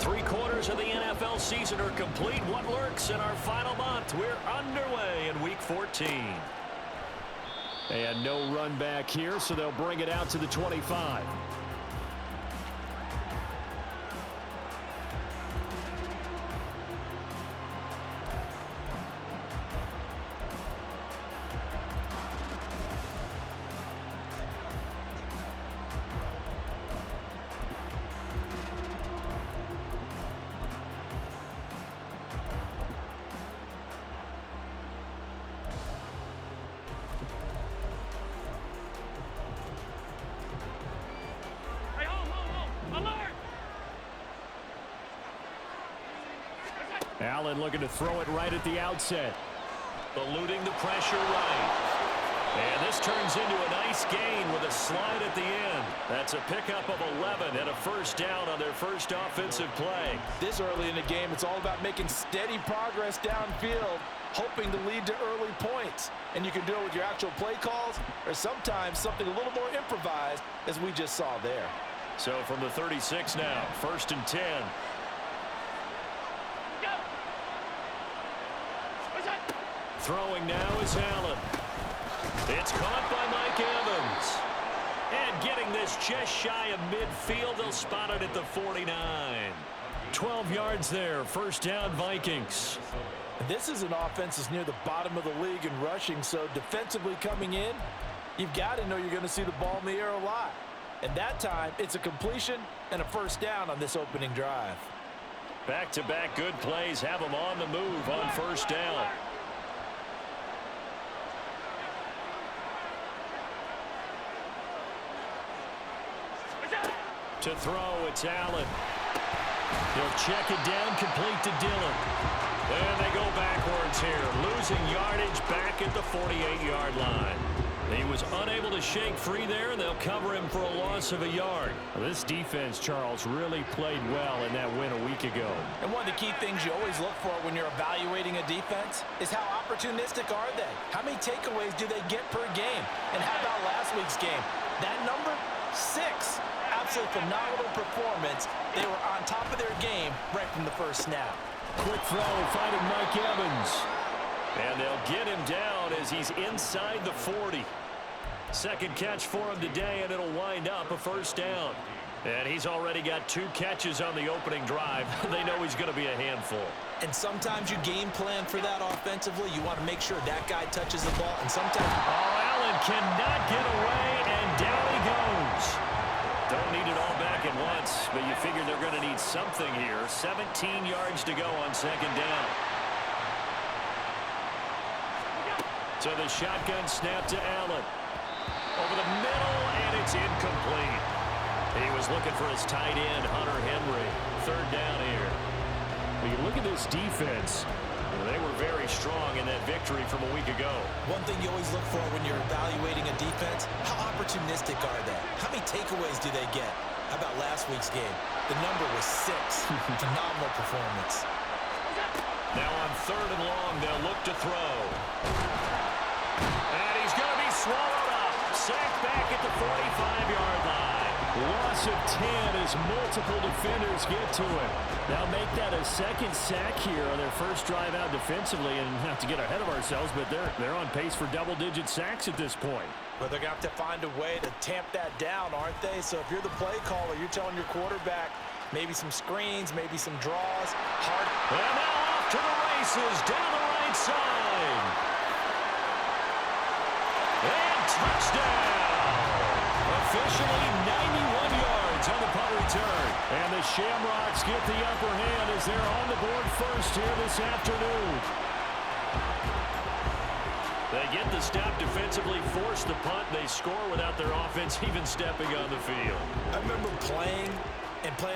3/4 of the NFL season are complete. What lurks in our final month? We're underway in Week 14. And no run back here, so they'll bring it out to the 25. Allen looking to throw it right at the outset. Eluding the pressure right. And this turns into a nice gain with a slide at the end. That's a pickup of 11 and a first down on their first offensive play. This early in the game, it's all about making steady progress downfield, hoping to lead to early points. And you can do it with your actual play calls or sometimes something a little more improvised, as we just saw there. So from the 36 now, 1st and 10. Throwing now is Allen. It's caught by Mike Evans. And getting this just shy of midfield, they'll spot it at the 49. 12 yards there, first down Vikings. This is an offense that's near the bottom of the league in rushing, so defensively coming in, you've got to know you're going to see the ball in the air a lot. And that time, it's a completion and a first down on this opening drive. Back-to-back good plays have them on the move on first down. To throw, it's Allen. He'll check it down, complete to Dillon. And they go backwards here, losing yardage back at the 48-yard line. He was unable to shake free there, and they'll cover him for a loss of a yard. Well, this defense, Charles, really played well in that win a week ago. And one of the key things you always look for when you're evaluating a defense is how opportunistic are they? How many takeaways do they get per game? And how about last week's game? That number? 6. Absolutely phenomenal performance. They were on top of their game right from the first snap. Quick throw, finding Mike Evans. And they'll get him down as he's inside the 40. Second catch for him today, and it'll wind up a first down. And he's already got 2 catches on the opening drive. They know he's going to be a handful. And sometimes you game plan for that offensively. You want to make sure that guy touches the ball. And sometimes... Oh, Allen cannot get away, and down he goes. Don't need it all back at once, but you figure they're going to need something here. 17 yards to go on second down. So the shotgun snap to Allen. Over the middle, and it's incomplete. He was looking for his tight end, Hunter Henry. Third down here. When you look at this defense, they were very strong in that victory from a week ago. One thing you always look for when you're evaluating a defense, how opportunistic are they? How many takeaways do they get? How about last week's game? The number was 6. Phenomenal performance. Now on 3rd and long, they'll look to throw. And he's going to be swallowed up. Sacked back at the 45-yard line. Loss of 10 as multiple defenders get to him. They'll make that a second sack here on their first drive out defensively, and not to get ahead of ourselves, but they're on pace for double-digit sacks at this point. But they're going to have to find a way to tamp that down, aren't they? So if you're the play caller, you're telling your quarterback maybe some screens, maybe some draws. Hard. And now off to the races down the right side. And touchdown. Officially 91 yards on the punt return. And the Shamrocks get the upper hand as they're on the board first here this afternoon. They get the stop defensively, force the punt. They score without their offense even stepping on the field. I remember playing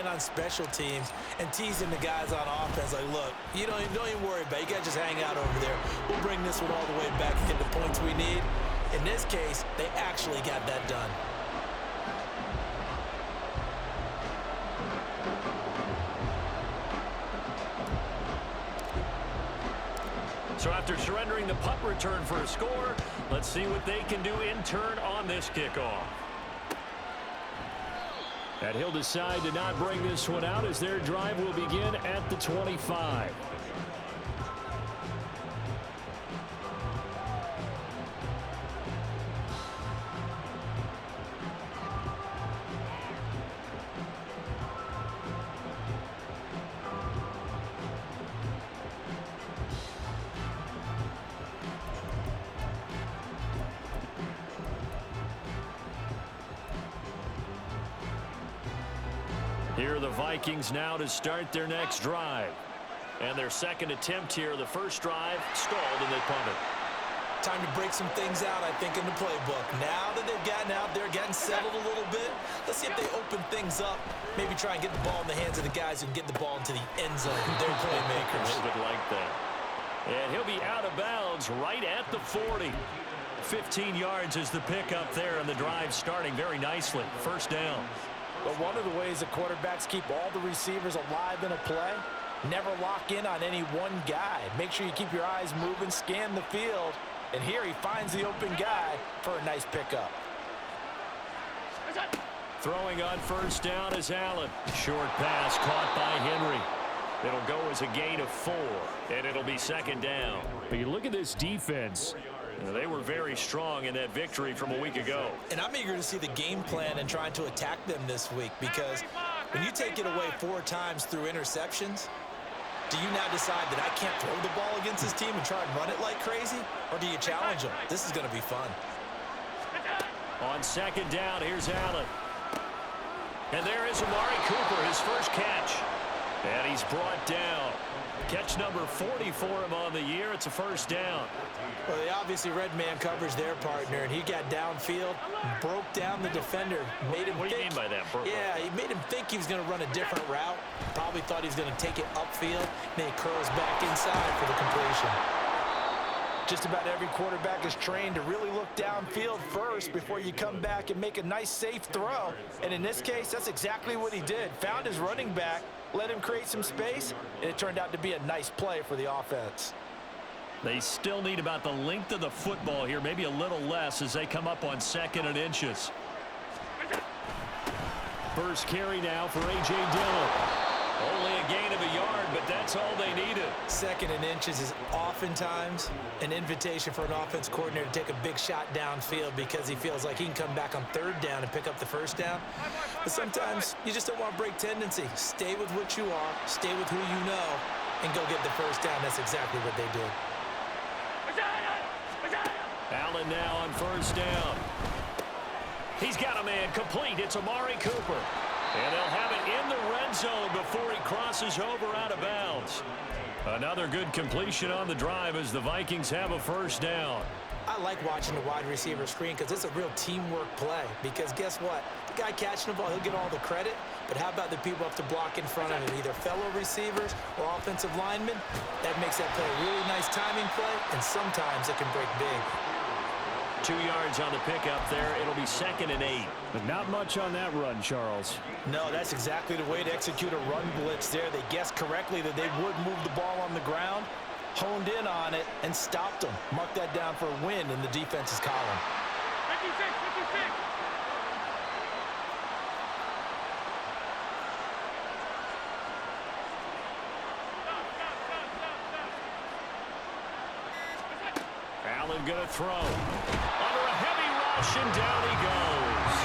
on special teams and teasing the guys on offense like, look, you don't even worry about it. You guys just hang out over there. We'll bring this one all the way back and get the points we need. In this case, they actually got that done. So after surrendering the punt return for a score, let's see what they can do in turn on this kickoff. And he'll decide to not bring this one out as their drive will begin at the 25. Here are the Vikings now to start their next drive. And their second attempt here, the first drive, stalled and they punt it. Time to break some things out, I think, in the playbook. Now that they've gotten out there, getting settled a little bit, let's see if they open things up. Maybe try and get the ball in the hands of the guys who can get the ball into the end zone. They're playmakers. A little bit like that. And he'll be out of bounds right at the 40. 15 yards is the pickup there, and the drive starting very nicely. First down. But one of the ways the quarterbacks keep all the receivers alive in a play, never lock in on any one guy. Make sure you keep your eyes moving, scan the field. And here he finds the open guy for a nice pickup. Throwing on first down is Allen. Short pass caught by Henry. It'll go as a gain of 4, and it'll be second down. But you look at this defense. They were very strong in that victory from a week ago. And I'm eager to see the game plan and trying to attack them this week, because when you take it away 4 times through interceptions, do you now decide that I can't throw the ball against this team and try and run it like crazy? Or do you challenge them? This is going to be fun. On second down, here's Allen. And there is Amari Cooper, his first catch. And he's brought down. Catch number 40 for him on the year. It's a first down. Well, they obviously red man coverage their partner, and he got downfield, broke down the defender, made him What do you think, mean by that? Yeah, he made him think he was going to run a different route. Probably thought he was going to take it upfield. Then he curls back inside for the completion. Just about every quarterback is trained to really look downfield first before you come back and make a nice, safe throw. And in this case, that's exactly what he did. Found his running back, let him create some space, and it turned out to be a nice play for the offense. They still need about the length of the football here, maybe a little less as they come up on 2nd and inches. First carry now for A.J. Dillon. Only a gain of a yard, but that's all they needed. 2nd and inches is oftentimes an invitation for an offense coordinator to take a big shot downfield because he feels like he can come back on 3rd down and pick up the first down. But sometimes you just don't want to break tendency. Stay with what you are, stay with who you know, and go get the first down. That's exactly what they did. Allen now on first down. He's got a man complete. It's Amari Cooper. And they'll have it in the red zone before he crosses over out of bounds. Another good completion on the drive as the Vikings have a first down. I like watching the wide receiver screen because it's a real teamwork play. Because guess what? The guy catching the ball, he'll get all the credit. But how about the people up to block in front of him, either fellow receivers or offensive linemen? That makes that play a really nice timing play, and sometimes it can break big. 2 yards on the pickup there. It'll be 2nd and 8. But not much on that run, Charles. No, that's exactly the way to execute a run blitz there. They guessed correctly that they would move the ball on the ground, honed in on it, and stopped them. Mark that down for a win in the defense's column. 56. Allen going to throw. Under a heavy rush, and down he goes.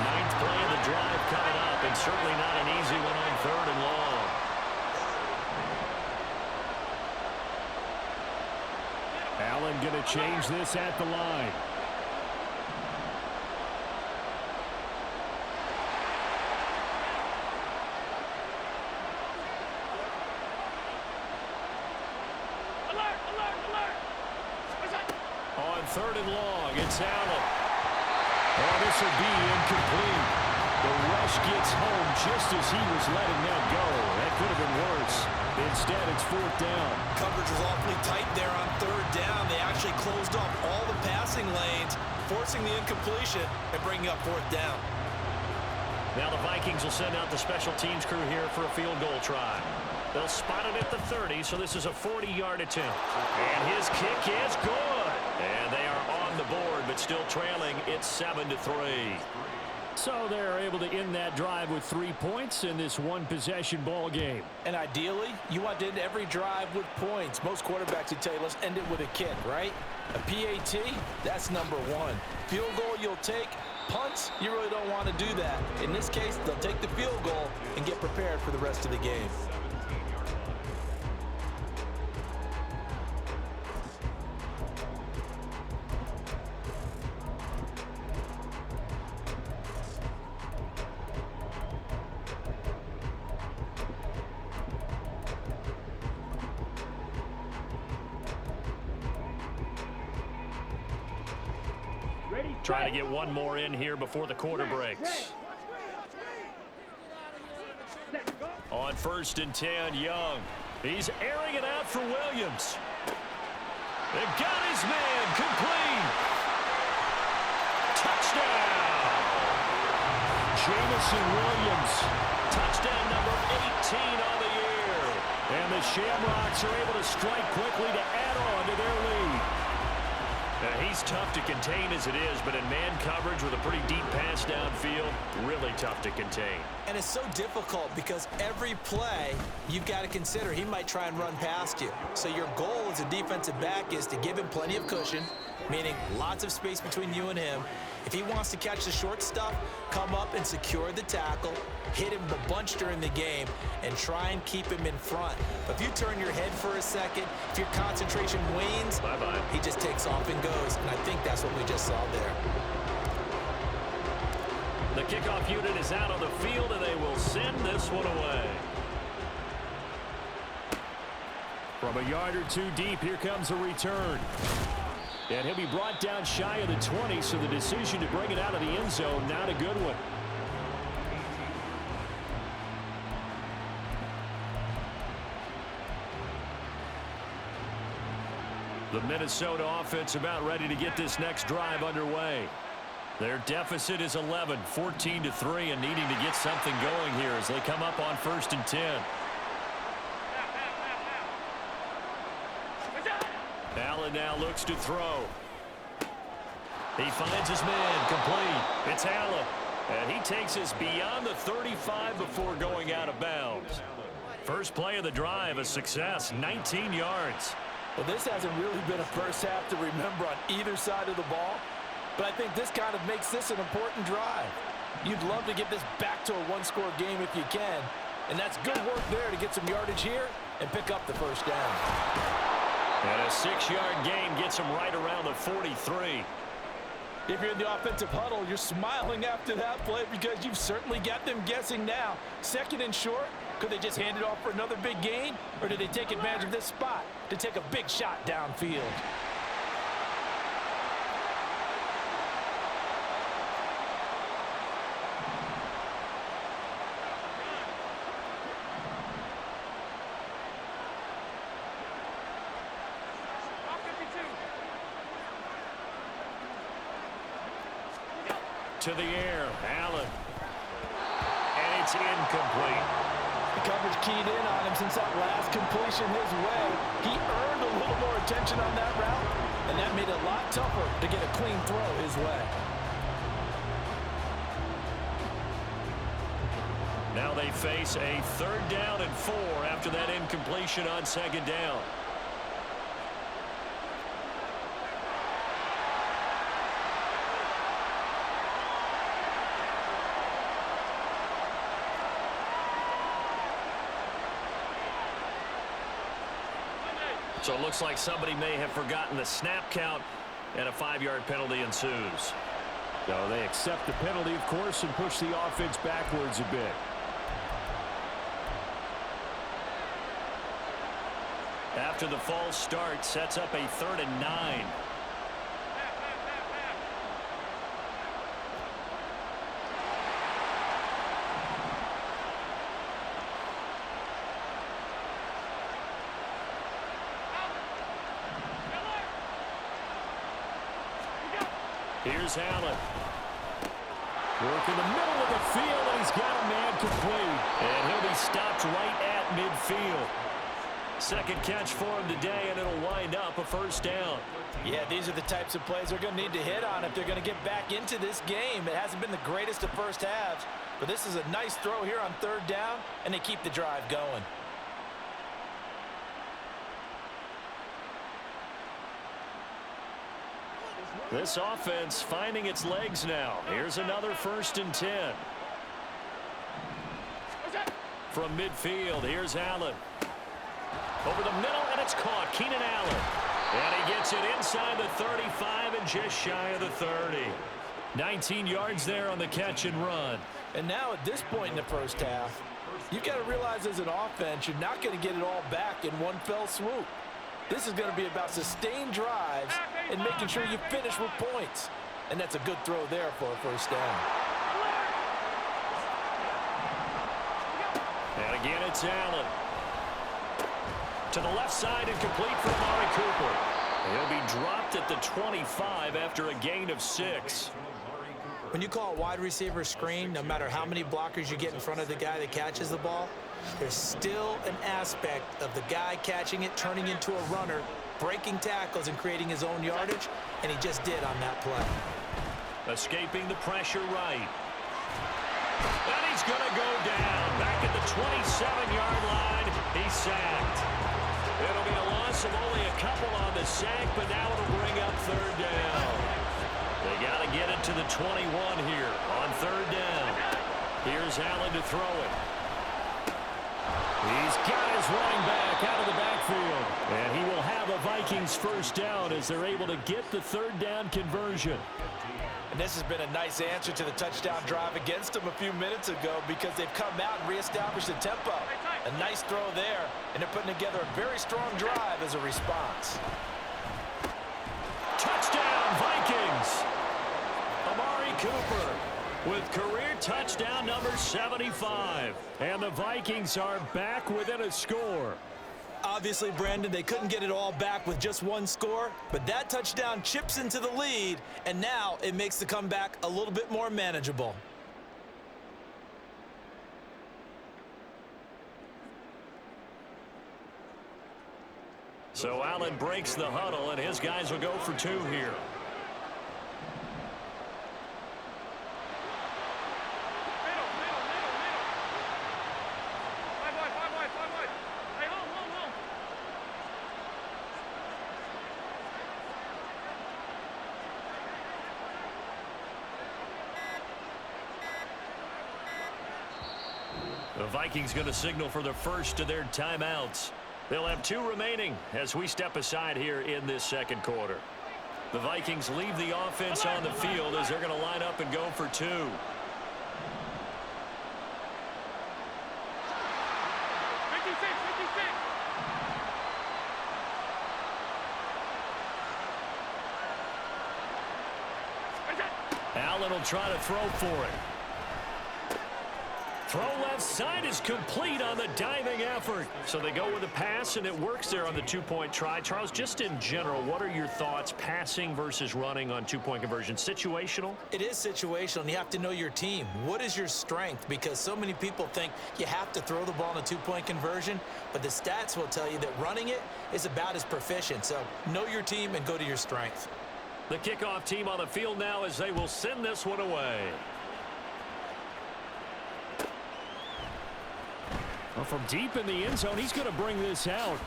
9th play of the drive coming up, and certainly not an easy one on 3rd and long. Allen going to change this at the line. On 3rd and long, it's Allen. Oh, this will be incomplete. The rush gets home just as he was letting that go. That could have been worse. Instead, it's 4th down. Coverage was awfully tight there on 3rd down. They actually closed off all the passing lanes, forcing the incompletion and bringing up 4th down. Now the Vikings will send out the special teams crew here for a field goal try. They'll spot it at the 30, so this is a 40-yard attempt. And his kick is good. And they are on the board, but still trailing. It's 7-3. So they're able to end that drive with 3 points in this one-possession ball game. And ideally, you want to end every drive with points. Most quarterbacks would tell you, let's end it with a kick, right? A PAT, that's number one. Field goal you'll take. Punts, you really don't want to do that. In this case, they'll take the field goal and get prepared for the rest of the game. Trying to get one more in here before the quarter breaks. On 1st and 10, Young. He's airing it out for Williams. They've got his man complete. Touchdown. Jamison Williams. Touchdown number 18 on the year. And the Shamrocks are able to strike quickly to add on to their lead. He's tough to contain as it is, but in man coverage with a pretty deep pass downfield, really tough to contain. And it's so difficult because every play you've got to consider he might try and run past you. So your goal as a defensive back is to give him plenty of cushion, meaning lots of space between you and him. If he wants to catch the short stuff, come up and secure the tackle, hit him a bunch during the game, and try and keep him in front. But if you turn your head for a second, if your concentration wanes, bye-bye. He just takes off and goes. And I think that's what we just saw there. The kickoff unit is out on the field, and they will send this one away. From a yard or two deep, here comes a return. And he'll be brought down shy of the 20, so the decision to bring it out of the end zone, not a good one. The Minnesota offense about ready to get this next drive underway. Their deficit is 11, 14-3, and needing to get something going here as they come up on 1st and 10. Allen now looks to throw. He finds his man complete. It's Allen. And he takes us beyond the 35 before going out of bounds. First play of the drive, a success, 19 yards. Well, this hasn't really been a first half to remember on either side of the ball, but I think this kind of makes this an important drive. You'd love to get this back to a one-score game if you can, and that's good work there to get some yardage here and pick up the first down. And a 6-yard gain gets him right around the 43. If you're in the offensive huddle, you're smiling after that play because you've certainly got them guessing now. 2nd and short, could they just hand it off for another big gain, or did they take advantage of this spot to take a big shot downfield? To the air, Allen. And it's incomplete. The coverage keyed in on him since that last completion his way. He earned a little more attention on that route, and that made it a lot tougher to get a clean throw his way. Now they face a 3rd down and 4 after that incompletion on 2nd down. So it looks like somebody may have forgotten the snap count, and a 5-yard penalty ensues. So they accept the penalty, of course, and push the offense backwards a bit. After the false start, sets up a 3rd and 9. Here's Allen. Work in the middle of the field, and he's got a man complete. And he'll be stopped right at midfield. Second catch for him today, and it'll wind up a first down. Yeah, these are the types of plays they're going to need to hit on if they're going to get back into this game. It hasn't been the greatest of first halves, but this is a nice throw here on third down, and they keep the drive going. This offense finding its legs now. Here's another 1st and 10. From midfield, here's Allen. Over the middle, and it's caught. Keenan Allen. And he gets it inside the 35 and just shy of the 30. 19 yards there on the catch and run. And now at this point in the first half, you've got to realize as an offense, you're not going to get it all back in one fell swoop. This is going to be about sustained drives and making sure you finish with points. And that's a good throw there for a first down. And again, it's Allen. To the left side and complete for Amari Cooper. He'll be dropped at the 25 after a gain of 6. When you call a wide receiver screen, no matter how many blockers you get in front of the guy that catches the ball, there's still an aspect of the guy catching it, turning into a runner, breaking tackles and creating his own yardage, and he just did on that play. Escaping the pressure right. And he's going to go down. Back at the 27-yard line, he's sacked. It'll be a loss of only a couple on the sack, but now it'll bring up third down. They got to get it to the 21 here on third down. Here's Allen to throw it. He's got his running back out of the backfield. And he will have a Vikings first down as they're able to get the third down conversion. And this has been a nice answer to the touchdown drive against them a few minutes ago because they've come out and reestablished the tempo. A nice throw there, and they're putting together a very strong drive as a response. Touchdown, Vikings! Amari Cooper with career touchdown number 75. And the Vikings are back within a score. Obviously, Brandon, they couldn't get it all back with just one score, but that touchdown chips into the lead, and now it makes the comeback a little bit more manageable. So Allen breaks the huddle, and his guys will go for 2 here. The Vikings going to signal for the first of their timeouts. They'll have 2 remaining as we step aside here in this second quarter. The Vikings leave the offense on the field as they're going to line up and go for 2. 56, 56. Allen will try to throw for it. Throw left side is complete on the diving effort. So they go with a pass, and it works there on the 2-point try. Charles, just in general, what are your thoughts passing versus running on 2-point conversion? Situational? It is situational, and you have to know your team. What is your strength? Because so many people think you have to throw the ball in a 2-point conversion, but the stats will tell you that running it is about as proficient. So know your team and go to your strength. The kickoff team on the field now as they will send this one away. Well, from deep in the end zone, he's going to bring this out.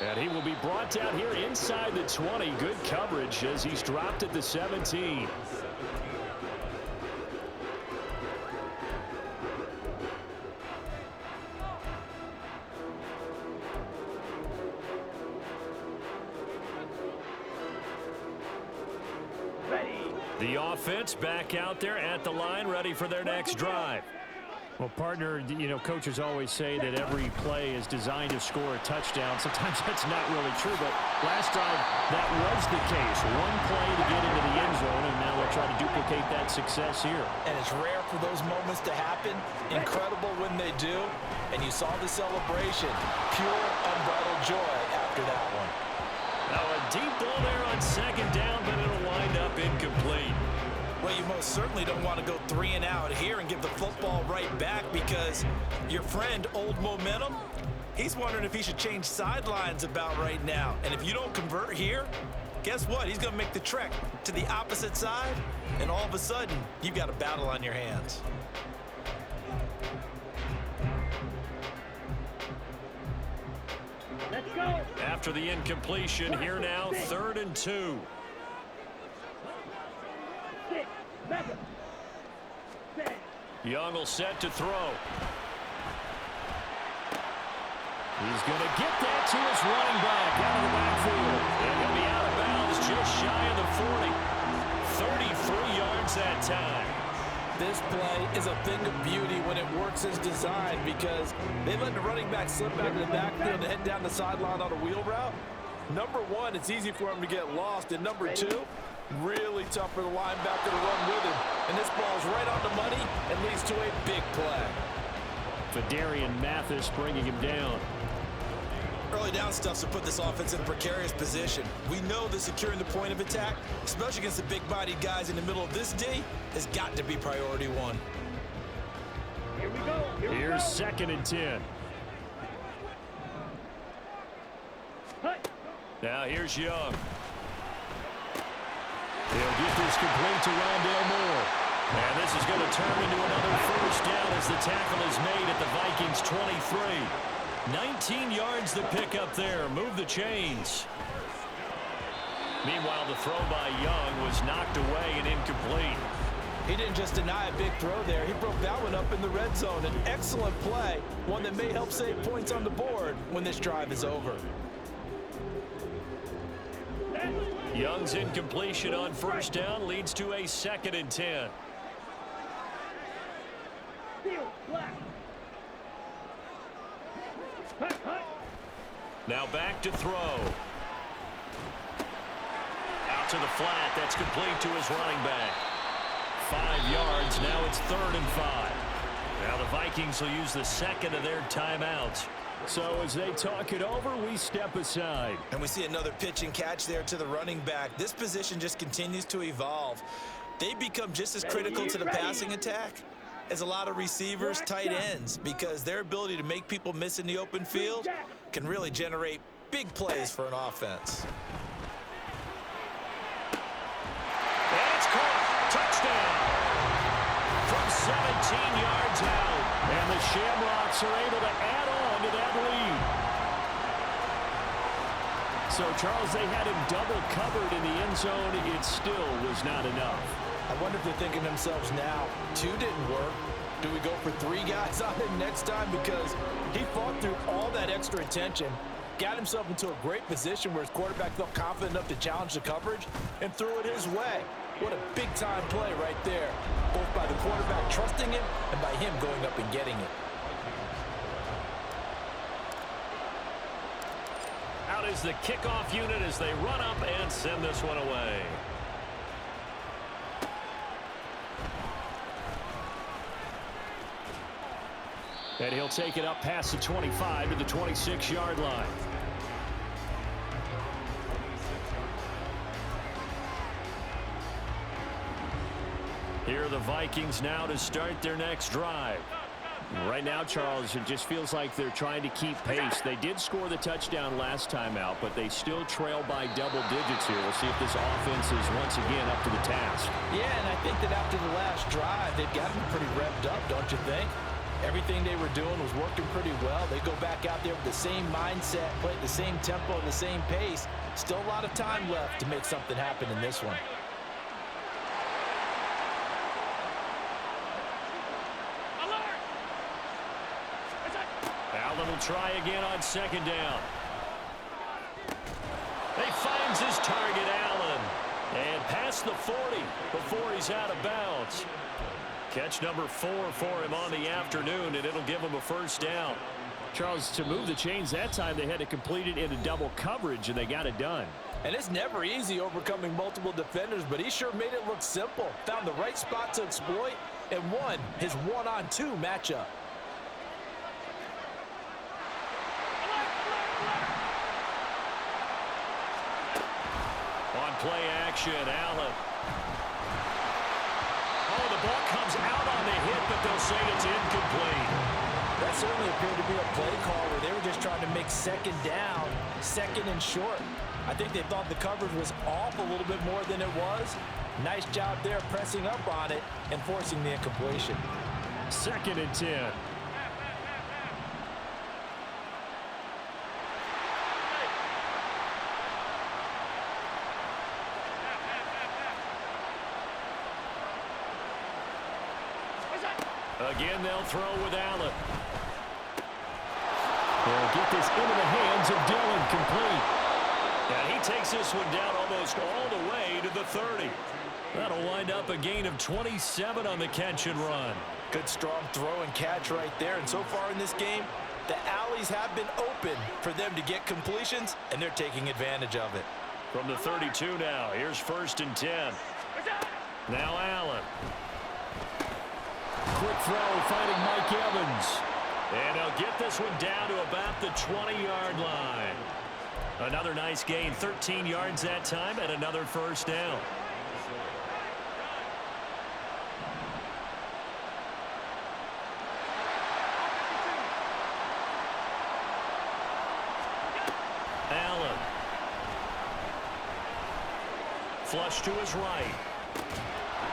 And he will be brought down here inside the 20. Good coverage as he's dropped at the 17. The offense back out there at the line, ready for their next drive. Well, partner, you know, coaches always say that every play is designed to score a touchdown. Sometimes that's not really true, but last drive, that was the case. One play to get into the end zone, and now they'll try to duplicate that success here. And it's rare for those moments to happen. Incredible when they do. And you saw the celebration. Pure, unbridled joy after that one. Now a deep ball there on second down, but it'll wind up incomplete. Well, you most certainly don't want to go 3 and out here and give the football right back because your friend, Old Momentum, He's wondering if he should change sidelines about right now. And if you don't convert here, guess what? He's going to make the trek to the opposite side, and all of a sudden, you've got a battle on your hands. Let's go. After the incompletion, here now, 3rd and 2. Sit. Back up. Set. Young will set to throw. He's going to get that to his running back out of the backfield. And he'll be out of bounds just shy of the 40. 33 yards that time. This play is a thing of beauty when it works as designed because they let the running back slip out of the backfield and head down the sideline on a wheel route. Number one, it's easy for him to get lost. And number two, really tough for the linebacker to run with him. And this ball's right on the money and leads to a big play. Fadarian Mathis bringing him down. Early down stuff to put this offense in a precarious position. We know that securing the point of attack, especially against the big-bodied guys in the middle of this D, has got to be priority one. Here we go. Here's 2nd and 10. Now here's Young. He'll get this complete to Rondale Moore. And this is going to turn into another 1st down as the tackle is made at the Vikings 23. 19 yards to pick up there. Move the chains. Meanwhile, the throw by Young was knocked away and incomplete. He didn't just deny a big throw there. He broke that one up in the red zone. An excellent play, one that may help save points on the board when this drive is over. Young's incompletion on 1st down leads to a 2nd and 10. Now back to throw. Out to the flat. That's complete to his running back. 5 yards. Now it's 3rd and 5. Now the Vikings will use the 2nd of their timeouts. So as they talk it over, we step aside. And we see another pitch and catch there to the running back. This position just continues to evolve. They become just as critical to the passing attack as a lot of receivers, tight ends, because their ability to make people miss in the open field can really generate big plays for an offense. And it's caught. Touchdown. From 17 yards out. And the Shamrocks are able to add on to that lead. So, Charles, they had him double covered in the end zone. It still was not enough. I wonder if they're thinking to themselves now, 2 didn't work. Do we go for 3 guys on him next time? Because he fought through all that extra attention, got himself into a great position where his quarterback felt confident enough to challenge the coverage and threw it his way. What a big-time play right there, both by the quarterback trusting him and by him going up and getting it. Out is the kickoff unit as they run up and send this one away. And he'll take it up past the 25 to the 26-yard line. Here are the Vikings now to start their next drive. Right now, Charles, it just feels like they're trying to keep pace. They did score the touchdown last time out, but they still trail by double digits here. We'll see if this offense is once again up to the task. Yeah, and I think that after the last drive, they've got to be pretty revved up, don't you think? Everything they were doing was working pretty well. They go back out there with the same mindset, play at the same tempo and the same pace. Still a lot of time left to make something happen in this one. Allen will try again on 2nd down. He finds his target, Allen. And past the 40 before he's out of bounds. Catch number 4 for him on the afternoon, and it'll give him a 1st down. Charles, to move the chains that time, they had to complete it into double coverage, and they got it done. And it's never easy overcoming multiple defenders, but he sure made it look simple. Found the right spot to exploit and won his 1-on-2 matchup. On play action, Allen. Oh, the ball comes out on the hit, but they'll say it's incomplete. That's certainly appeared to be a play call where they were just trying to make second down, second and short. I think they thought the coverage was off a little bit more than it was. Nice job there pressing up on it and forcing the incompletion. 2nd and 10. Again, they'll throw with Allen. They'll get this into the hands of Dillon, complete. And he takes this one down almost all the way to the 30. That'll wind up a gain of 27 on the catch and run. Good strong throw and catch right there. And so far in this game, the alleys have been open for them to get completions, and they're taking advantage of it. From the 32 now, here's 1st and 10. Now Allen. Quick throw, finding Mike Evans. And they'll get this one down to about the 20-yard line. Another nice gain, 13 yards that time, and another 1st down. Allen. Flush to his right.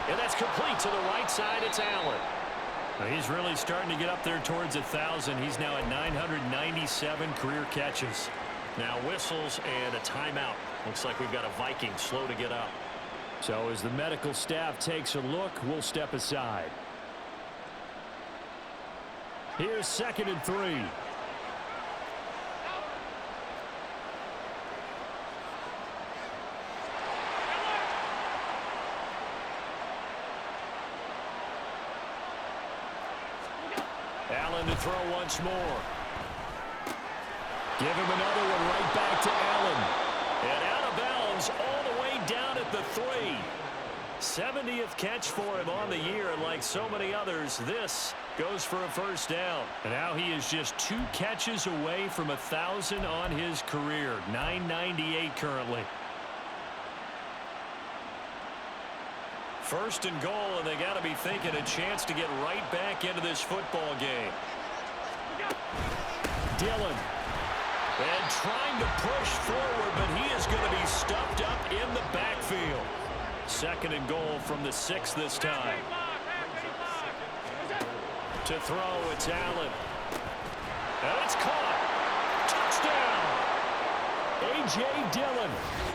And that's complete to the right side. It's Allen. Now he's really starting to get up there towards 1,000. He's now at 997 career catches. Now whistles and a timeout. Looks like we've got a Viking slow to get up. So as the medical staff takes a look, we'll step aside. Here's 2nd and 3. Allen to throw once more. Give him another one right back to Allen. And out of bounds all the way down at the 3. 70th catch for him on the year, and like so many others, this goes for a 1st down. And now he is just 2 catches away from 1,000 on his career. 998 currently. 1st and goal, and they got to be thinking a chance to get right back into this football game. Dillon. And trying to push forward, but he is going to be stuffed up in the backfield. 2nd and goal from the 6 this time. To throw, it's Allen. And it's caught. Touchdown! A.J. Dillon.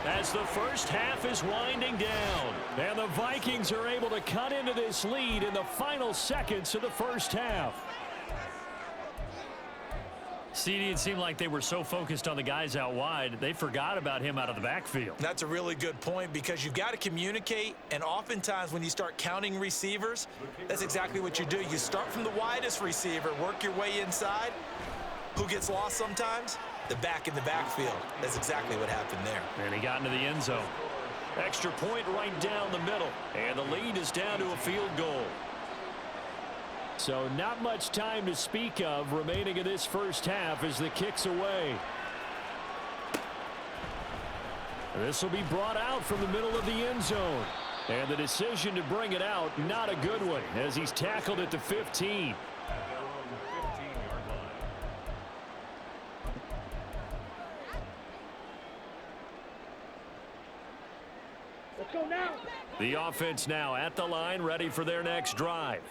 As the first half is winding down. And the Vikings are able to cut into this lead in the final seconds of the first half. CD, it seemed like they were so focused on the guys out wide, they forgot about him out of the backfield. That's a really good point, because you've got to communicate, and oftentimes when you start counting receivers, that's exactly what you do. You start from the widest receiver, work your way inside. Who gets lost sometimes? The back in the backfield. That's exactly what happened there. And he got into the end zone. Extra point right down the middle. And the lead is down to a field goal. So not much time to speak of remaining in this first half as the kick's away. This will be brought out from the middle of the end zone. And the decision to bring it out, not a good one, as he's tackled at the 15. Let's go now. The offense now at the line, ready for their next drive.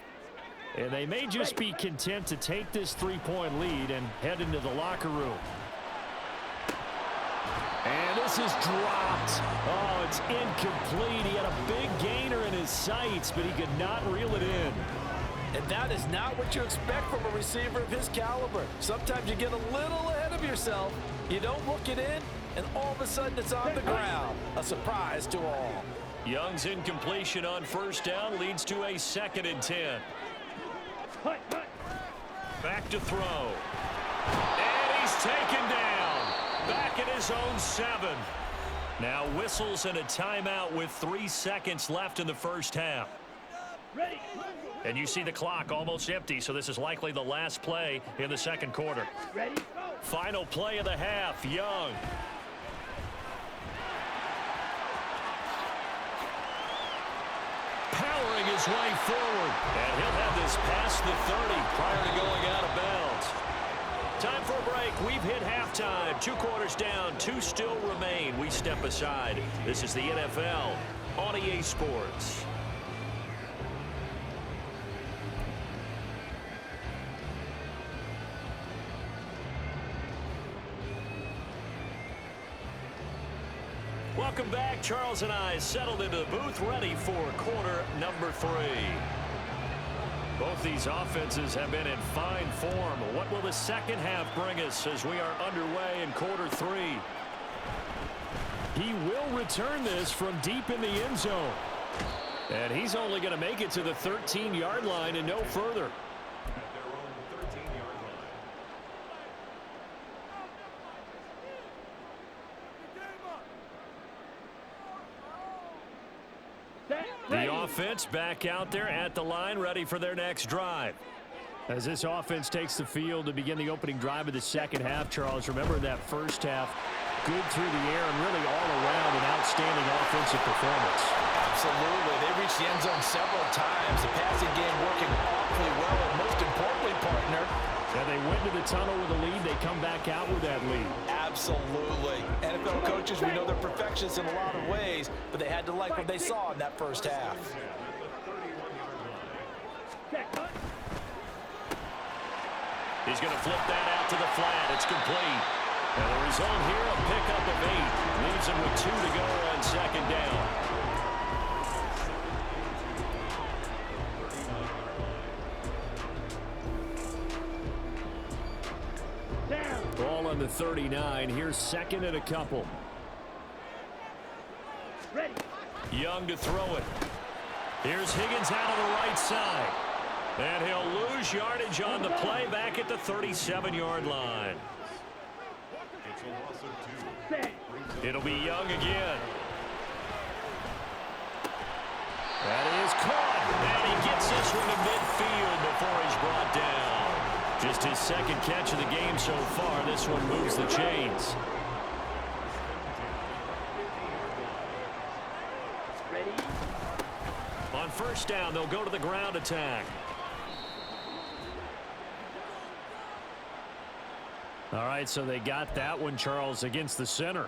And they may just be content to take this 3-point lead and head into the locker room. And this is dropped. Oh, it's incomplete. He had a big gainer in his sights, but he could not reel it in. And that is not what you expect from a receiver of his caliber. Sometimes you get a little ahead of yourself. You don't look it in, and all of a sudden it's on the ground. A surprise to all. Young's incompletion on first down leads to a 2nd and 10. Back to throw. And he's taken down. Back at his own 7. Now whistles and a timeout with 3 seconds left in the first half. Ready. And you see the clock almost empty, so this is likely the last play in the second quarter. Ready. Go. Final play of the half, Young. Powering his way forward. And he'll have this past the 30 prior to going out of bounds. We've hit halftime. 2 quarters down, 2 still remain. We step aside. This is the NFL on EA Sports. Welcome back. Charles and I settled into the booth, ready for quarter number 3. Both these offenses have been in fine form. What will the second half bring us as we are underway in quarter 3? He will return this from deep in the end zone. And he's only going to make it to the 13-yard line and no further. The offense back out there at the line, ready for their next drive. As this offense takes the field to begin the opening drive of the second half, Charles, remember that first half, good through the air and really all around an outstanding offensive performance. Absolutely. They reached the end zone several times. The passing game working awfully well, and most importantly, partner, and they went to the tunnel with a lead. They come back out with that lead. Absolutely. NFL coaches, we know they're perfectionists in a lot of ways, but they had to like what they saw in that first half. He's going to flip that out to the flat. It's complete. And the result here, a pickup of 8. Leaves him with 2 to go on second down. Ball on the 39. Here's second and a couple. Ready. Young to throw it. Here's Higgins out of the right side. And he'll lose yardage on the play back at the 37-yard line. It'll be Young again. That is caught. And he gets this one to midfield before he's brought down. Just his second catch of the game so far. This one moves the chains. Ready. On first down, they'll go to the ground attack. All right, so they got that one, Charles, against the center.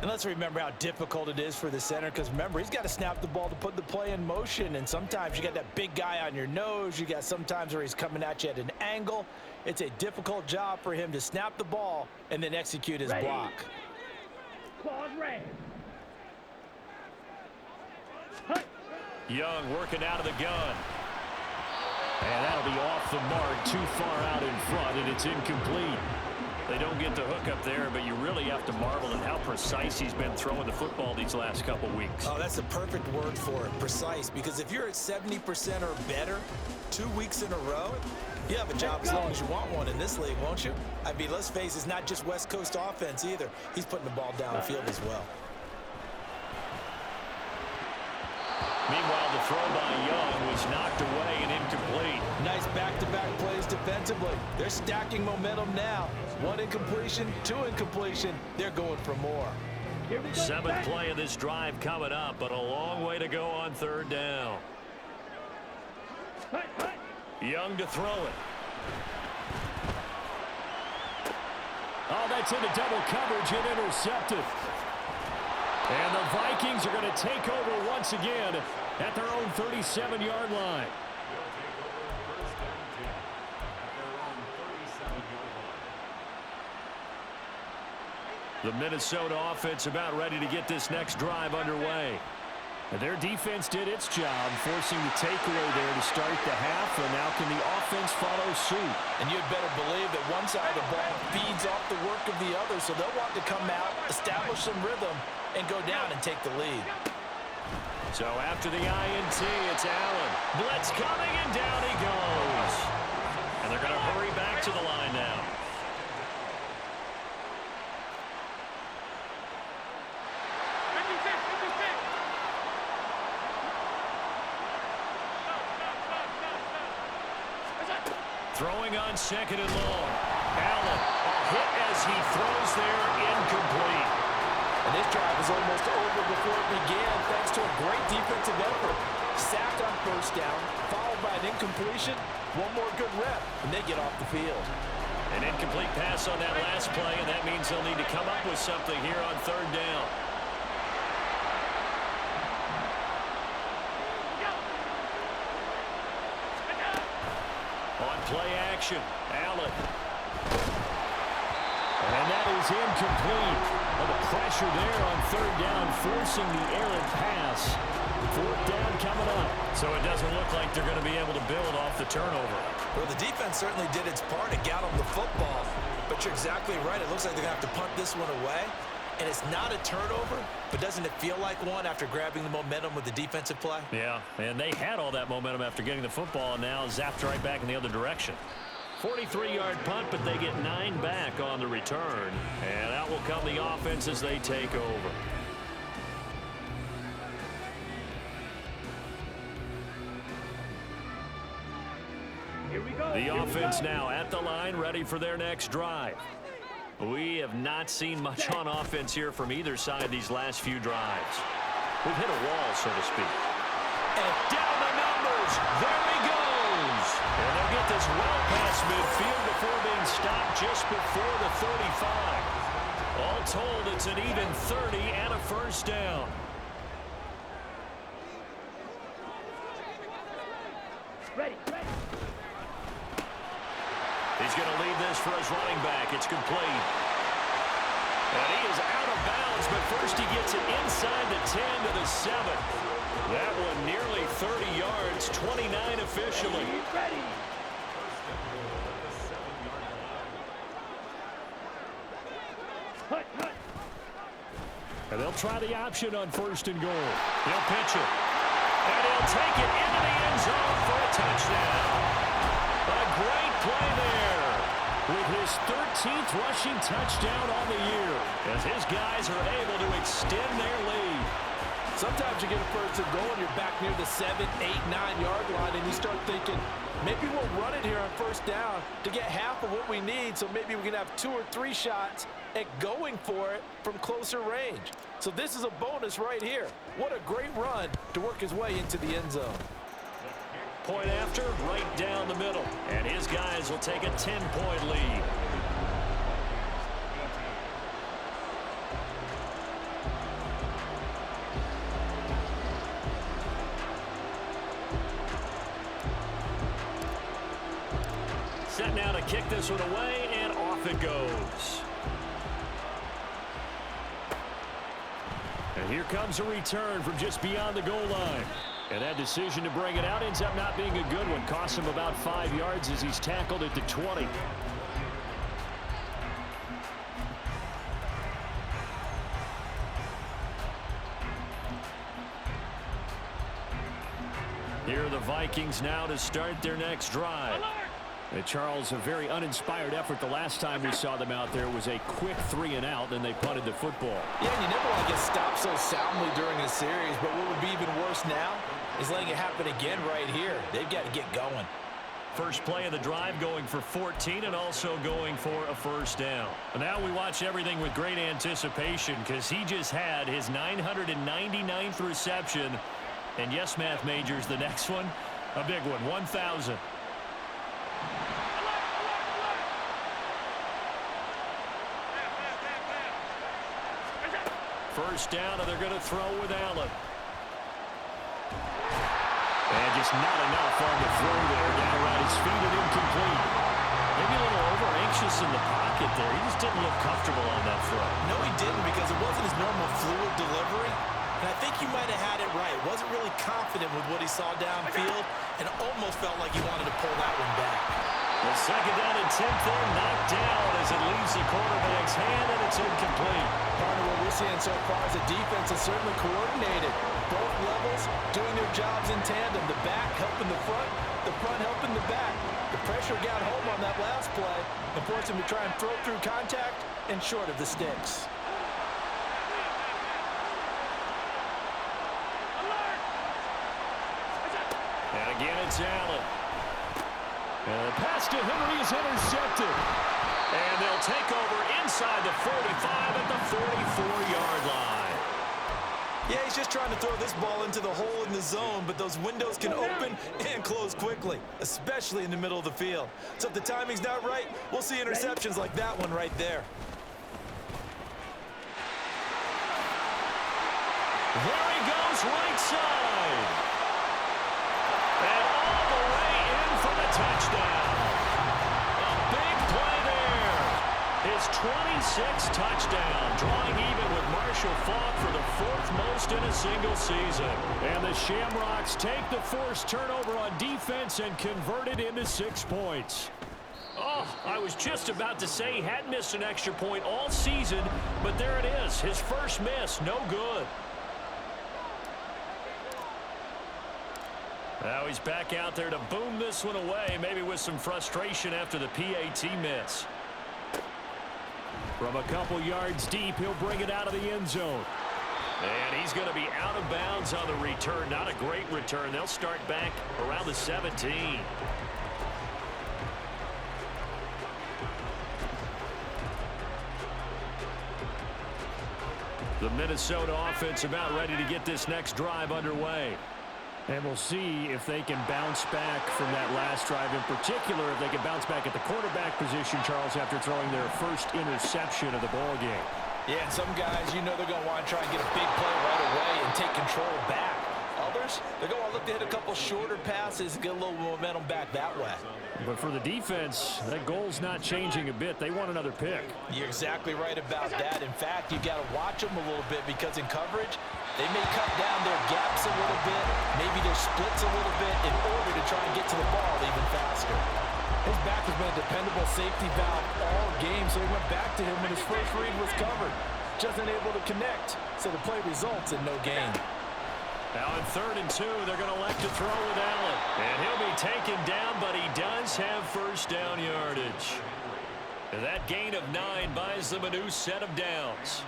And let's remember how difficult it is for the center, because remember, he's got to snap the ball to put the play in motion, and sometimes you got that big guy on your nose. You got sometimes where he's coming at you at an angle. It's a difficult job for him to snap the ball and then execute his block. Claws red. Young working out of the gun. And that'll be off the mark, too far out in front, and it's incomplete. They don't get the hook up there, but you really have to marvel at how precise he's been throwing the football these last couple weeks. Oh, that's the perfect word for it, precise, because if you're at 70% or better 2 weeks in a row, you have a job as long as you want one in this league, won't you? I mean, let's face it, it's not just West Coast offense either. He's putting the ball downfield as well. Meanwhile, the throw by Young was knocked away and incomplete. Nice back-to-back plays defensively. They're stacking momentum now. 1 incompletion, 2 incompletion. They're going for more. 7th play of this drive coming up, but a long way to go on third down. Young to throw it. Oh, that's into double coverage and intercepted. And the Vikings are going to take over once again at their own 37-yard line. The Minnesota offense about ready to get this next drive underway. Their defense did its job, forcing the takeaway there to start the half, and now can the offense follow suit? And you'd better believe that one side of the ball feeds off the work of the other, so they'll want to come out, establish some rhythm, and go down and take the lead. So after the INT, it's Allen. Blitz coming, and down he goes. And they're going to hurry back to the line now. Throwing on second and long. Allen, a hit as he throws there, incomplete. And this drive is almost over before it began, thanks to a great defensive effort. Sacked on first down, followed by an incompletion. One more good rep, and they get off the field. An incomplete pass on that last play, and that means they'll need to come up with something here on third down. On play action, Allen. And that is incomplete. Well, the pressure there on third down, forcing the errant pass. Fourth down coming up. So it doesn't look like they're going to be able to build off the turnover. Well, the defense certainly did its part. It got them the football. But you're exactly right. It looks like they're going to have to punt this one away. And it's not a turnover, but doesn't it feel like one after grabbing the momentum with the defensive play? Yeah, and they had all that momentum after getting the football, and now zapped right back in the other direction. 43-yard punt, but they get 9 back on the return. And out will come the offense as they take over. Here we go. The offense now at the line, ready for their next drive. We have not seen much on offense here from either side these last few drives. We've hit a wall, so to speak. And down the numbers. There he goes. And they'll get this well past midfield before being stopped just before the 35. All told, it's an even 30 and a first down. Ready. He's going to leave this for his running back. It's complete. And he is out of bounds, but first he gets it inside the 10 to the 7. That one nearly 30 yards, 29 officially. Ready. Hut. And they'll try the option on first and goal. He'll pitch it. And he'll take it into the end zone for a touchdown. A great play there. With his 13th rushing touchdown on the year. As his guys are able to extend their lead. Sometimes you get a first and goal and you're back near the 7, 8, 9-yard line, and you start thinking, maybe we'll run it here on first down to get half of what we need, so maybe we can have 2 or 3 shots at going for it from closer range. So this is a bonus right here. What a great run to work his way into the end zone. Point after, right down the middle. And his guys will take a 10-point lead. Set now to kick this one away, and off it goes. And here comes a return from just beyond the goal line. And that decision to bring it out ends up not being a good one. Costs him about 5 yards as he's tackled at the 20. Here are the Vikings now to start their next drive. And Charles, a very uninspired effort. The last time we saw them out there was a quick 3-and-out, then they punted the football. Yeah, and you never want to get stopped so soundly during a series, but what would be even worse now is letting it happen again right here. They've got to get going. First play of the drive going for 14 and also going for a first down. Now we watch everything with great anticipation because he just had his 999th reception. And yes, math majors, the next one, a big one, 1,000. First down, and they're going to throw with Allen. And just not enough on the throw there. Down around his feet and incomplete. Maybe a little over-anxious in the pocket there. He just didn't look comfortable on that throw. No, he didn't, because it wasn't his normal fluid delivery. And I think he might have had it right. Wasn't really confident with what he saw downfield and almost felt like he wanted to pull that one back. The second down and 10th there, knocked down as it leaves the quarterback's hand, and it's incomplete. Part of what we're seeing so far is the defense is certainly coordinated. Both levels doing their jobs in tandem. The back helping the front helping the back. The pressure got home on that last play and forced him to try and throw through contact and short of the sticks. And again, it's Allen. And the pass to Henry is intercepted. And they'll take over inside the 45 at the 44-yard line. Yeah, he's just trying to throw this ball into the hole in the zone, but those windows can open and close quickly, especially in the middle of the field. So if the timing's not right, we'll see interceptions like that one right there. There he goes, right side. And all the way in for the touchdown. A big play there. His 26th touchdown, drawing even with Marshall Faulk for the 4th most in a single season. And the Shamrocks take the forced turnover on defense and convert it into 6 points. Oh, I was just about to say he hadn't missed an extra point all season, but there it is. His first miss, no good. Now he's back out there to boom this one away, maybe with some frustration after the PAT miss. From a couple yards deep, he'll bring it out of the end zone. And he's going to be out of bounds on the return. Not a great return. They'll start back around the 17. The Minnesota offense about ready to get this next drive underway. And we'll see if they can bounce back from that last drive. In particular, if they can bounce back at the quarterback position, Charles, after throwing their first interception of the ball game. Yeah, and some guys, you know they're going to want to try and get a big play right away and take control back. Others, they're going to look to hit a couple shorter passes and get a little momentum back that way. But for the defense, that goal's not changing a bit. They want another pick. You're exactly right about that. In fact, you got to watch them a little bit because in coverage, they may cut down their gaps a little bit, maybe their splits a little bit in order to try and get to the ball even faster. His back has been a dependable safety valve all game, so he went back to him when his first read was covered. Just unable to connect, so the play results in no gain. Now in 3rd and 2, they're going to elect to throw with Allen. And he'll be taken down, but he does have first down yardage. And that gain of 9 buys them a new set of downs.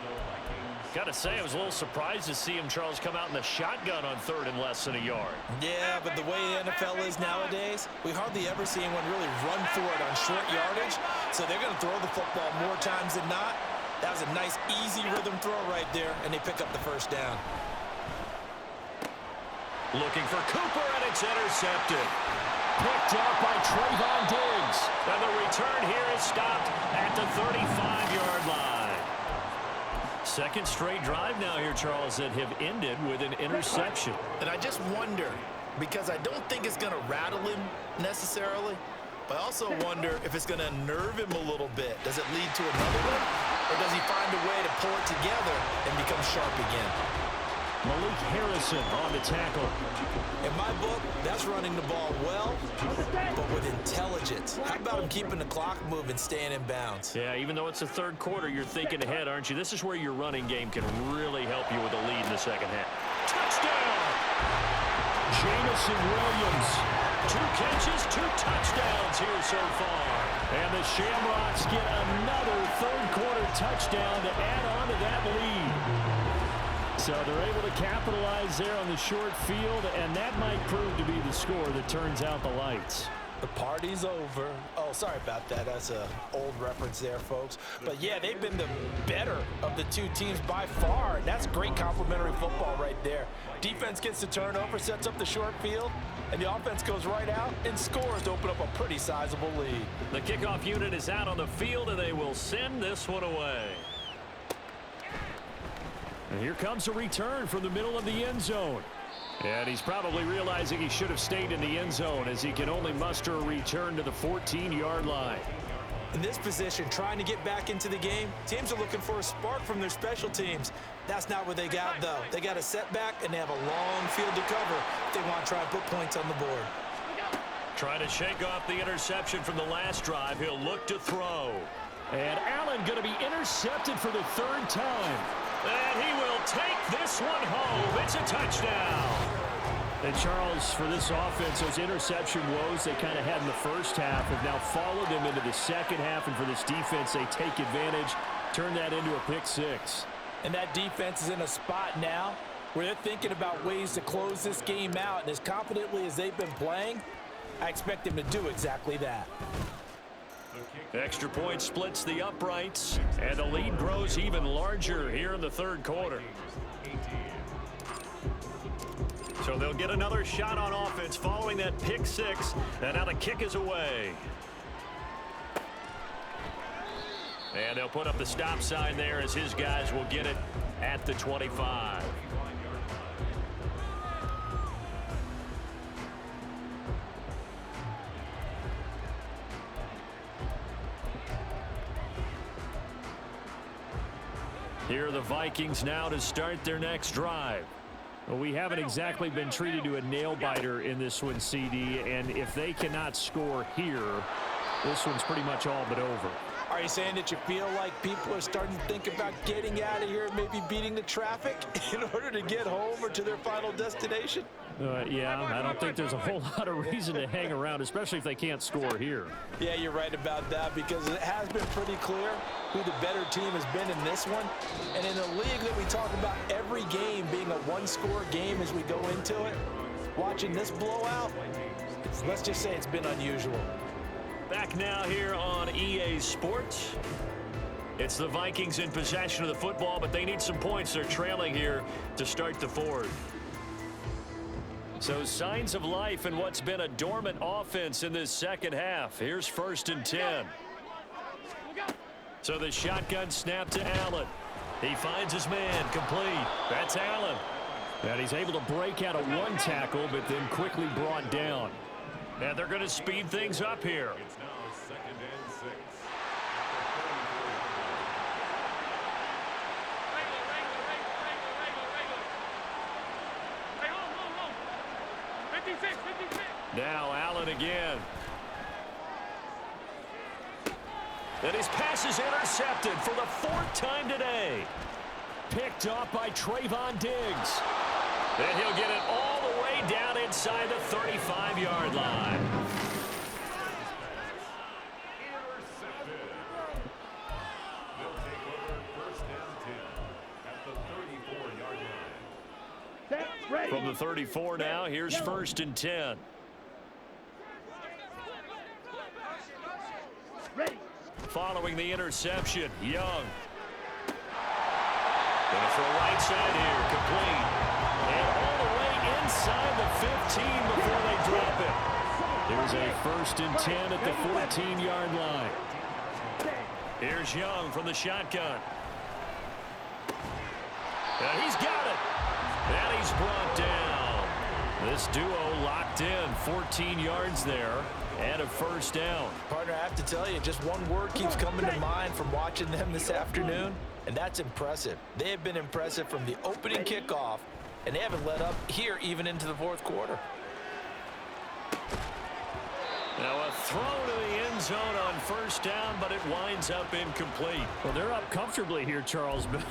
Got to say, I was a little surprised to see him, Charles, come out in the shotgun on 3rd and less than a yard. Yeah, but the way the NFL is nowadays, we hardly ever see anyone really run for it on short yardage. So they're going to throw the football more times than not. That was a nice, easy rhythm throw right there, and they pick up the first down. Looking for Cooper, and it's intercepted. Picked up by Trayvon Diggs. And the return here is stopped at the 35-yard line. Second straight drive now here, Charles, that have ended with an interception. And I just wonder, because I don't think it's going to rattle him necessarily, but I also wonder if it's going to unnerve him a little bit. Does it lead to another one? Or does he find a way to pull it together and become sharp again? Malik Harrison on the tackle. In my book, that's running the ball well, but with intelligence. How about him keeping the clock moving, staying in bounds? Yeah, even though it's the 3rd quarter, you're thinking ahead, aren't you? This is where your running game can really help you with a lead in the second half. Touchdown! Jamison Williams. 2 catches, 2 touchdowns here so far. And the Shamrocks get another 3rd quarter touchdown to add on to that lead. So they're able to capitalize there on the short field, and that might prove to be the score that turns out the lights. The party's over. Oh, sorry about that. That's an old reference there, folks. But, yeah, they've been the better of the two teams by far. And that's great complimentary football right there. Defense gets the turnover, sets up the short field, and the offense goes right out and scores to open up a pretty sizable lead. The kickoff unit is out on the field, and they will send this one away. And here comes a return from the middle of the end zone. And he's probably realizing he should have stayed in the end zone as he can only muster a return to the 14-yard line. In this position, trying to get back into the game, teams are looking for a spark from their special teams. That's not what they got, though. They got a setback, and they have a long field to cover if they want to try and put points on the board. Trying to shake off the interception from the last drive. He'll look to throw. And Allen going to be intercepted for the 3rd time. And he will take this one home. It's a touchdown. And Charles, for this offense, those interception woes they kind of had in the first half have now followed them into the second half. And for this defense, they take advantage, turn that into a pick 6. And that defense is in a spot now where they're thinking about ways to close this game out. And as confidently as they've been playing, I expect them to do exactly that. Extra point splits the uprights, and the lead grows even larger here in the 3rd quarter. So they'll get another shot on offense following that pick six. And now the kick is away. And they'll put up the stop sign there as his guys will get it at the 25. Here are the Vikings now to start their next drive. Well, we haven't exactly been treated to a nail-biter in this one, CD, and if they cannot score here, this one's pretty much all but over. Are you saying that you feel like people are starting to think about getting out of here and maybe beating the traffic in order to get home or to their final destination? Yeah, I don't think there's a whole lot of reason to hang around, especially if they can't score here. Yeah, you're right about that because it has been pretty clear who the better team has been in this one. And in a league that we talk about every game being a one-score game as we go into it, watching this blowout, let's just say it's been unusual. Back now here on EA Sports. It's the Vikings in possession of the football, but they need some points. They're trailing here to start the fourth. So signs of life in what's been a dormant offense in this second half. Here's 1st and 10. So the shotgun snap to Allen. He finds his man complete. That's Allen. And he's able to break out of one tackle, but then quickly brought down. And they're going to speed things up here. It's now 2nd and 6. Now Allen again. And his pass is intercepted for the 4th time today. Picked off by Trayvon Diggs. And he'll get it all the way down inside the 35-yard line. Intercepted. They'll take over 1st and 10 at the 34-yard line. Set, ready. From the 34 now, here's 1st and 10. Ready. Following the interception, Young. Gonna throw right side here, complete. And all the way inside the 15 before they drop it. Here's a 1st and 10 at the 14-yard line. Here's Young from the shotgun. And he's got it. And he's brought down. This duo locked in, 14 yards there. And a 1st down. Partner, I have to tell you, just one word keeps coming to mind from watching them this afternoon, and that's impressive. They have been impressive from the opening kickoff, and they haven't let up here even into the 4th quarter. Now a throw to the end zone on 1st down, but it winds up incomplete. Well, they're up comfortably here, Charles, but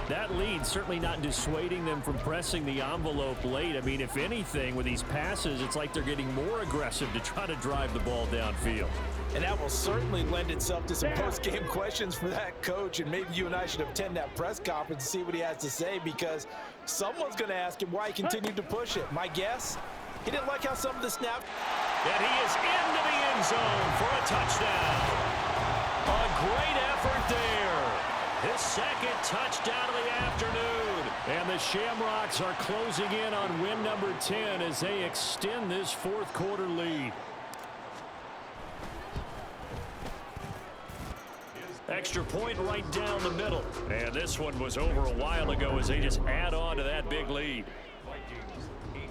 that lead certainly not dissuading them from pressing the envelope late. I mean, if anything, with these passes, it's like they're getting more aggressive to try to drive the ball downfield. And that will certainly lend itself to some post-game questions for that coach, and maybe you and I should attend that press conference and see what he has to say, because someone's going to ask him why he continued to push it. My guess, he didn't like how some of the snaps. And he is into the end zone for a touchdown. A great effort there. His 2nd touchdown of the afternoon. And the Shamrocks are closing in on win number 10 as they extend this 4th quarter lead. Extra point right down the middle. And this one was over a while ago as they just add on to that big lead. Vikings 18.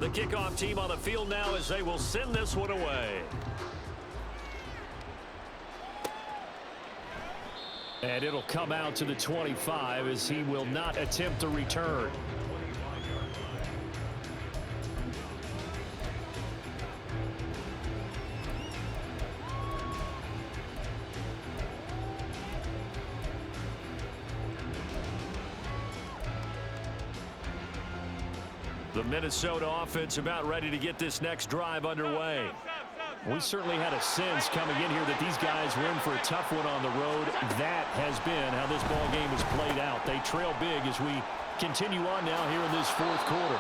The kickoff team on the field now as they will send this one away. And it'll come out to the 25 as he will not attempt to return. The Minnesota offense about ready to get this next drive underway. We certainly had a sense coming in here that these guys were in for a tough one on the road. That has been how this ball game has played out. They trail big as we continue on now here in this 4th quarter.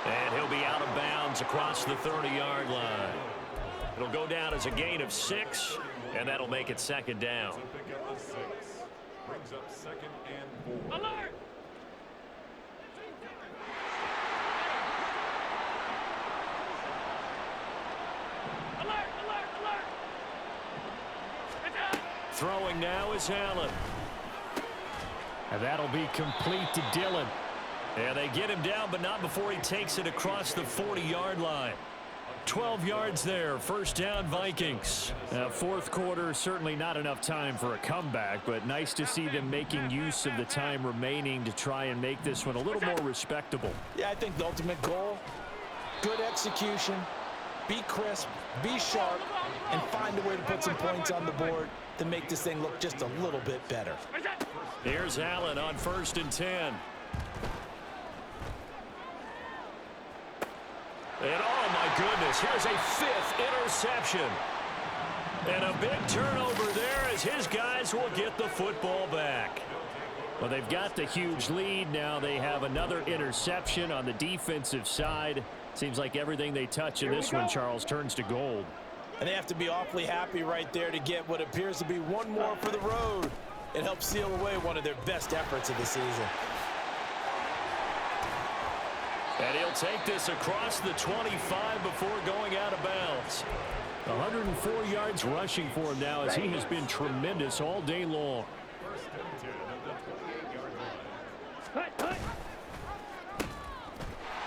And he'll be out of bounds across the 30-yard line. It'll go down as a gain of 6, and that'll make it 2nd down. To pick up the 6. Brings up 2nd and 4. Alert! Throwing now is Allen. And that'll be complete to Dillon. And they get him down, but not before he takes it across the 40-yard line. 12 yards there, first down Vikings. Fourth quarter, certainly not enough time for a comeback, but nice to see them making use of the time remaining to try and make this one a little more respectable. Yeah, I think the ultimate goal, good execution, be crisp, be sharp, and find a way to put some points on the board to make this thing look just a little bit better. Here's Allen on 1st and 10. And oh my goodness, here's a 5th interception. And a big turnover there as his guys will get the football back. Well, they've got the huge lead. Now they have another interception on the defensive side. Seems like everything they touch in this one, Charles, turns to gold. And they have to be awfully happy right there to get what appears to be one more for the road. It helps seal away one of their best efforts of the season. And he'll take this across the 25 before going out of bounds. 104 yards rushing for him now as he has been tremendous all day long.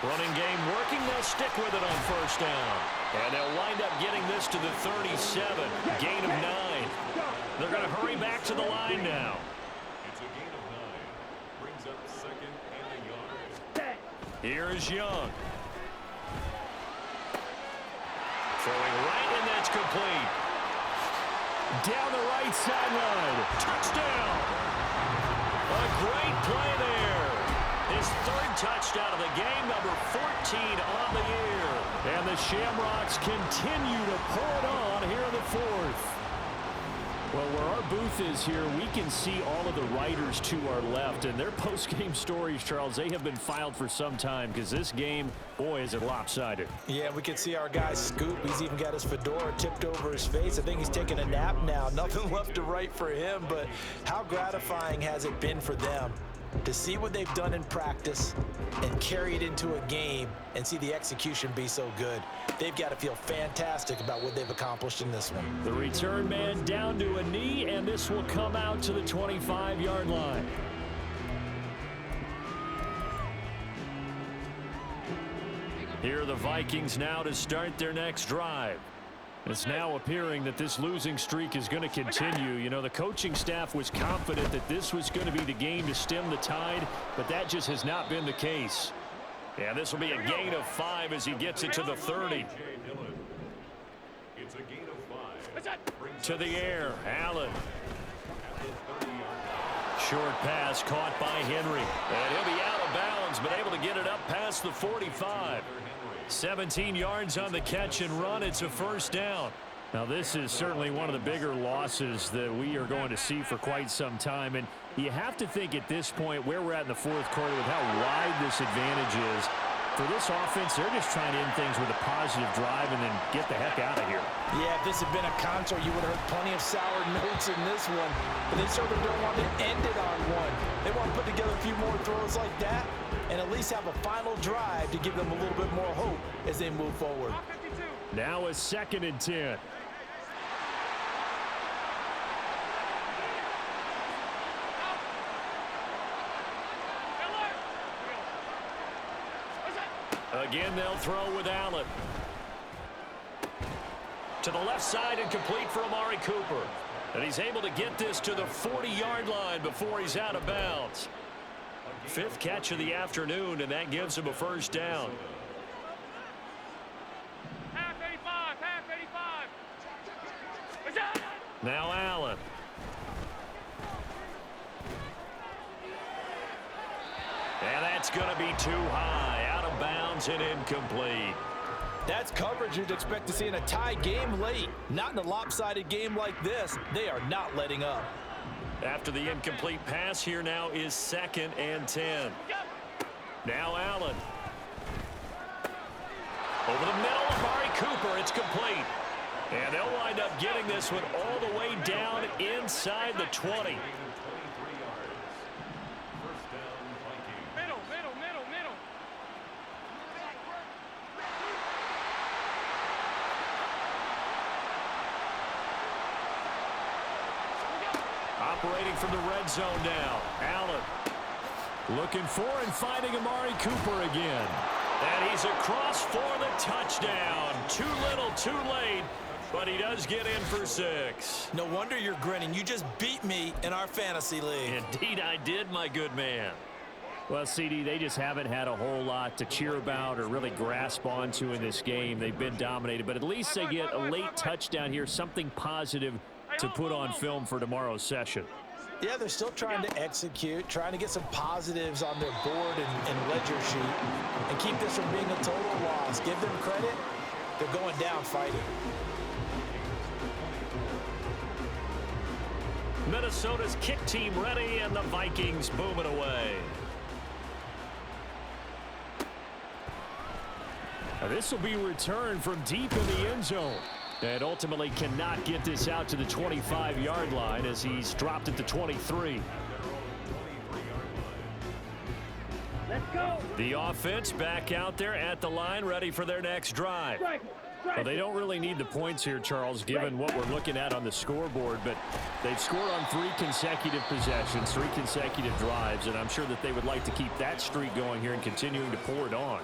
Running game working. They'll stick with it on 1st down. And they'll wind up getting this to the 37. Gain of 9. They're going to hurry back to the line now. It's a gain of 9. Brings up 2nd and a yard. Here's Young. Throwing right, and that's complete. Down the right sideline. Touchdown. A great play there. His 3rd touchdown of the game, number 14 on the year. And the Shamrocks continue to pull it on here in the 4th. Well, where our booth is here, we can see all of the writers to our left. And their post-game stories, Charles, they have been filed for some time because this game, boy, is it lopsided. Yeah, we can see our guy Scoop. He's even got his fedora tipped over his face. I think he's taking a nap now. Nothing left to write for him, but how gratifying has it been for them to see what they've done in practice and carry it into a game and see the execution be so good. They've got to feel fantastic about what they've accomplished in this one. The return man down to a knee, and this will come out to the 25-yard line. Here are the Vikings now to start their next drive. It's now appearing that this losing streak is going to continue. You know, the coaching staff was confident that this was going to be the game to stem the tide, but that just has not been the case. Yeah, this will be a gain of 5 as he gets it to the 30. It's a gain of 5. To the air, Allen. Short pass caught by Henry. And he'll be out of bounds, but able to get it up past the 45. 17 yards on the catch and run. It's a 1st down. Now, this is certainly one of the bigger losses that we are going to see for quite some time. And you have to think at this point where we're at in the 4th quarter with how wide this advantage is. For this offense, they're just trying to end things with a positive drive and then get the heck out of here. Yeah, if this had been a concert, you would have heard plenty of sour notes in this one. But they certainly don't want to end it on one. They want to put together a few more throws like that and at least have a final drive to give them a little bit more hope as they move forward. Now a 2nd and 10. Again, they'll throw with Allen. To the left side and complete for Amari Cooper. And he's able to get this to the 40-yard line before he's out of bounds. 5th catch of the afternoon, and that gives him a 1st down. Half 85. Now Allen. And that's going to be too high. Out of bounds and incomplete. That's coverage you'd expect to see in a tie game late. Not in a lopsided game like this. They are not letting up. After the incomplete pass, here now is 2nd and 10. Now Allen. Over the middle, Amari Cooper. It's complete. And they'll wind up getting this one all the way down inside the 20. Operating from the red zone now. Allen. Looking for and finding Amari Cooper again. And he's across for the touchdown. Too little, too late. But he does get in for 6. No wonder you're grinning. You just beat me in our fantasy league. Indeed I did, my good man. Well, CD, they just haven't had a whole lot to cheer about or really grasp onto in this game. They've been dominated, but at least they get a late touchdown here, something positive to put on film for tomorrow's session. Yeah, they're still trying to execute, trying to get some positives on their board and ledger sheet and keep this from being a total loss. Give them credit. They're going down fighting. Minnesota's kick team ready, and the Vikings boom it away. Now, this will be returned from deep in the end zone. And ultimately cannot get this out to the 25-yard line as he's dropped at the 23. Let's go. The offense back out there at the line, ready for their next drive. Well, they don't really need the points here, Charles, given what we're looking at on the scoreboard, but they've scored on 3 consecutive possessions, 3 consecutive drives, and I'm sure that they would like to keep that streak going here and continuing to pour it on.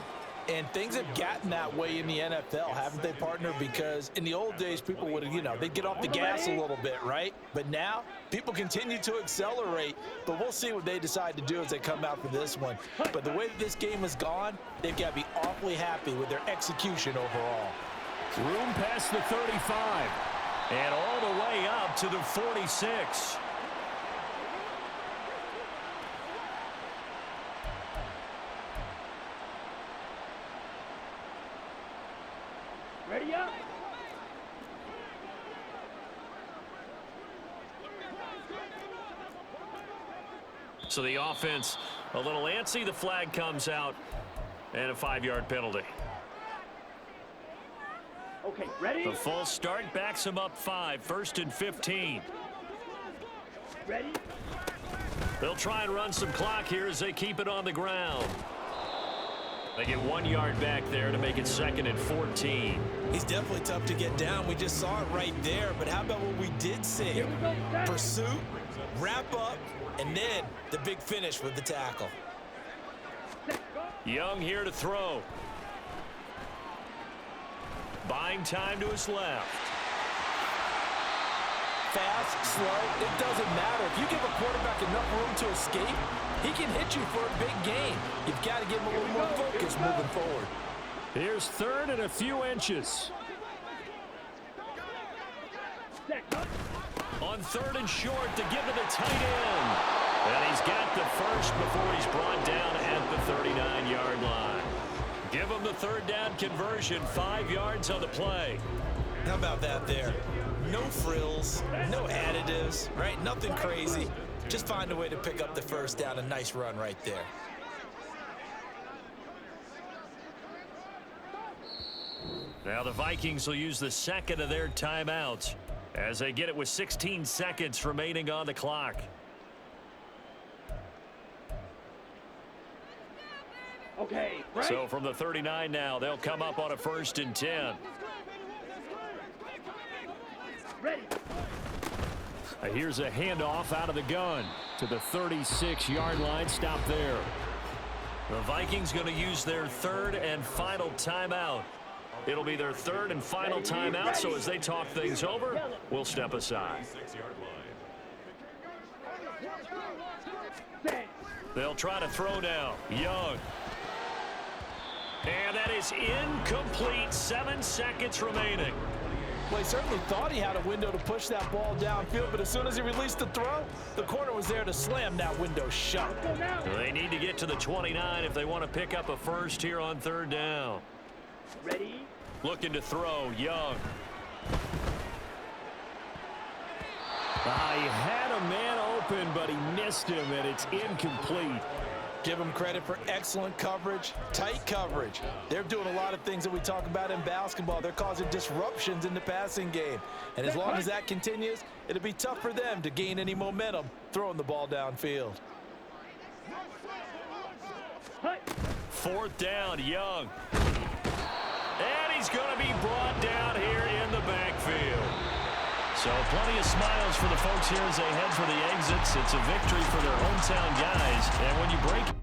And things have gotten that way in the NFL, haven't they, partner? Because in the old days, people would, they'd get off the gas a little bit, right? But now, people continue to accelerate. But we'll see what they decide to do as they come out for this one. But the way that this game has gone, they've got to be awfully happy with their execution overall. Room past the 35. And all the way up to the 46. Ready up. So the offense a little antsy. The flag comes out and a 5-yard penalty. Okay, ready? The false start backs him up 5. 1st and 15. Ready? They'll try and run some clock here as they keep it on the ground. They get 1 yard back there to make it 2nd and 14. He's definitely tough to get down. We just saw it right there. But how about what we did see? Here we go. Set. Pursuit, wrap up, and then the big finish with the tackle. Young here to throw. Buying time to his left. Fast, slow, it doesn't matter. If you give a quarterback enough room to escape, he can hit you for a big gain. You've got to give him a little more focus moving forward. Here's 3rd and a few inches. On 3rd and short to give to the tight end. And he's got the first before he's brought down at the 39-yard line. Give him the 3rd down conversion, 5 yards on the play. How about that there? No frills, no additives, right? Nothing crazy. Just find a way to pick up the 1st down. A nice run right there. Now the Vikings will use the 2nd of their timeouts as they get it with 16 seconds remaining on the clock. Okay, right. So from the 39 now, they'll come up on a 1st and 10. Ready. Here's a handoff out of the gun to the 36-yard line. Stop there. The Vikings going to use their 3rd and final timeout. It'll be their 3rd and final timeout, so as they talk things over, we'll step aside. 6-yard line. They'll try to throw now. Young. And that is incomplete. 7 seconds remaining. Well, he certainly thought he had a window to push that ball downfield, but as soon as he released the throw, the corner was there to slam that window shut. They need to get to the 29 if they want to pick up a first here on 3rd down. Ready. Looking to throw. Young. He had a man open, but he missed him, and it's incomplete. Give them credit for excellent coverage, tight coverage. They're doing a lot of things that we talk about in basketball. They're causing disruptions in the passing game. And as long as that continues, it'll be tough for them to gain any momentum throwing the ball downfield. 4th down, Young. And he's going to be brought down here in the backfield. So plenty of smiles for the folks here as they head for the exits. It's a victory for their hometown guys. And when you break